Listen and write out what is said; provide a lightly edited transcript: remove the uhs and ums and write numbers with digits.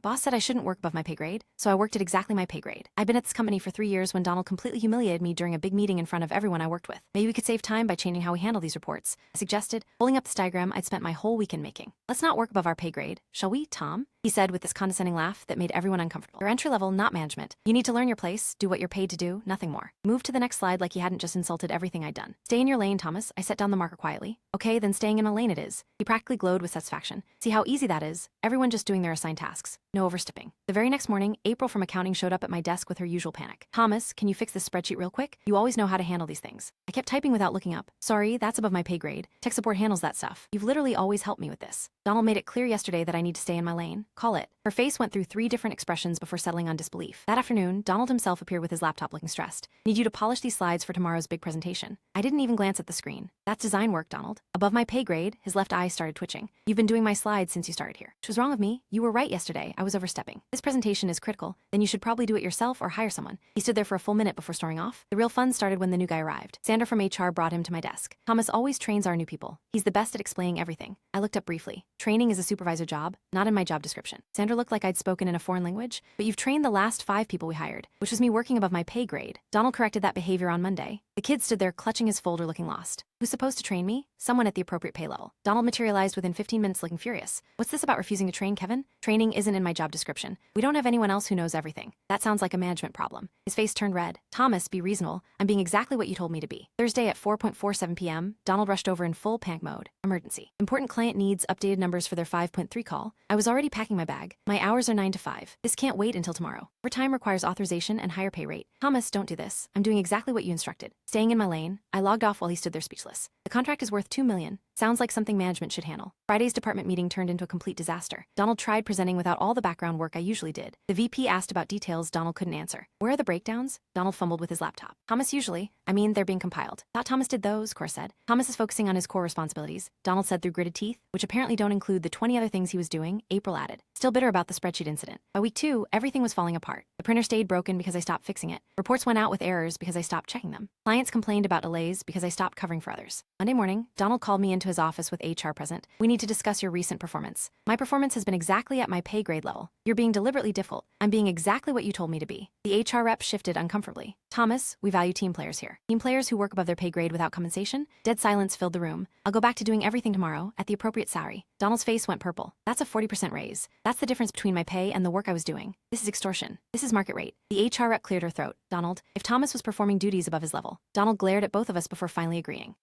Boss said I shouldn't work above my pay grade, so I worked at exactly my pay grade. I've been at this company for 3 years when Donald completely humiliated me during a big meeting in front of everyone I worked with. Maybe we could save time by changing how we handle these reports. I suggested, pulling up this diagram I'd spent my whole weekend making. Let's not work above our pay grade, shall we, Tom? He said with this condescending laugh that made everyone uncomfortable. You're entry level, not management. You need to learn your place, do what you're paid to do, nothing more. Move to the next slide like he hadn't just insulted everything I'd done. Stay in your lane, Thomas. I set down the marker quietly. Okay, then staying in a lane it is. He practically glowed with satisfaction. See how easy that is? Everyone just doing their assigned tasks. No overstepping. The very next morning, April from accounting showed up at my desk with her usual panic. Thomas, can you fix this spreadsheet real quick? You always know how to handle these things. I kept typing without looking up. Sorry, that's above my pay grade. Tech support handles that stuff. You've literally always helped me with this. Donald made it clear yesterday that I need to stay in my lane. Call it. Her face went through 3 different expressions before settling on disbelief. That afternoon, Donald himself appeared with his laptop looking stressed. Need you to polish these slides for tomorrow's big presentation. I didn't even glance at the screen. That's design work, Donald. Above my pay grade, his left eye started twitching. You've been doing my slides since you started here. Which was wrong of me. You were right yesterday. I was overstepping. This presentation is critical. Then you should probably do it yourself or hire someone. He stood there for a full minute before storming off. The real fun started when the new guy arrived. Sandra from HR brought him to my desk. Thomas always trains our new people. He's the best at explaining everything. I looked up briefly. Training is a supervisor job, not in my job description. Sandra looked like I'd spoken in a foreign language, but you've trained the last 5 people we hired, which was me working above my pay grade. Donald corrected that behavior on Monday. The kid stood there clutching his folder looking lost. Who's supposed to train me? Someone at the appropriate pay level. Donald materialized within 15 minutes looking furious. What's this about refusing to train, Kevin? Training isn't in my job description. We don't have anyone else who knows everything. That sounds like a management problem. His face turned red. Thomas, be reasonable. I'm being exactly what you told me to be. Thursday at 4:47 p.m., Donald rushed over in full panic mode. Emergency. Important client needs updated numbers for their 5.3 call. I was already packing my bag. My hours are 9 to 5. This can't wait until tomorrow. Overtime requires authorization and higher pay rate. Thomas, don't do this. I'm doing exactly what you instructed. Staying in my lane, I logged off while he stood there speechless. The contract is worth $2 million. Sounds like something management should handle. Friday's department meeting turned into a complete disaster. Donald tried presenting without all the background work I usually did. The VP asked about details Donald couldn't answer. Where are the breakdowns? Donald fumbled with his laptop. Thomas usually. They're being compiled. Thought Thomas did those, Cor said. Thomas is focusing on his core responsibilities, Donald said through gritted teeth, which apparently don't include the 20 other things he was doing, April added. Still bitter about the spreadsheet incident. By week 2, everything was falling apart. The printer stayed broken because I stopped fixing it. Reports went out with errors because I stopped checking them. Clients complained about delays because I stopped covering for others. Monday morning, Donald called me into his office with HR present. We need to discuss your recent performance. My performance has been exactly at my pay grade level. You're being deliberately difficult. I'm being exactly what you told me to be. The HR rep shifted uncomfortably. Thomas, we value team players here. Team players who work above their pay grade without compensation? Dead silence filled the room. I'll go back to doing everything tomorrow at the appropriate salary. Donald's face went purple. That's a 40% raise. That's the difference between my pay and the work I was doing. This is extortion. This is market rate. The HR rep cleared her throat. Donald, if Thomas was performing duties above his level. Donald glared at both of us before finally agreeing.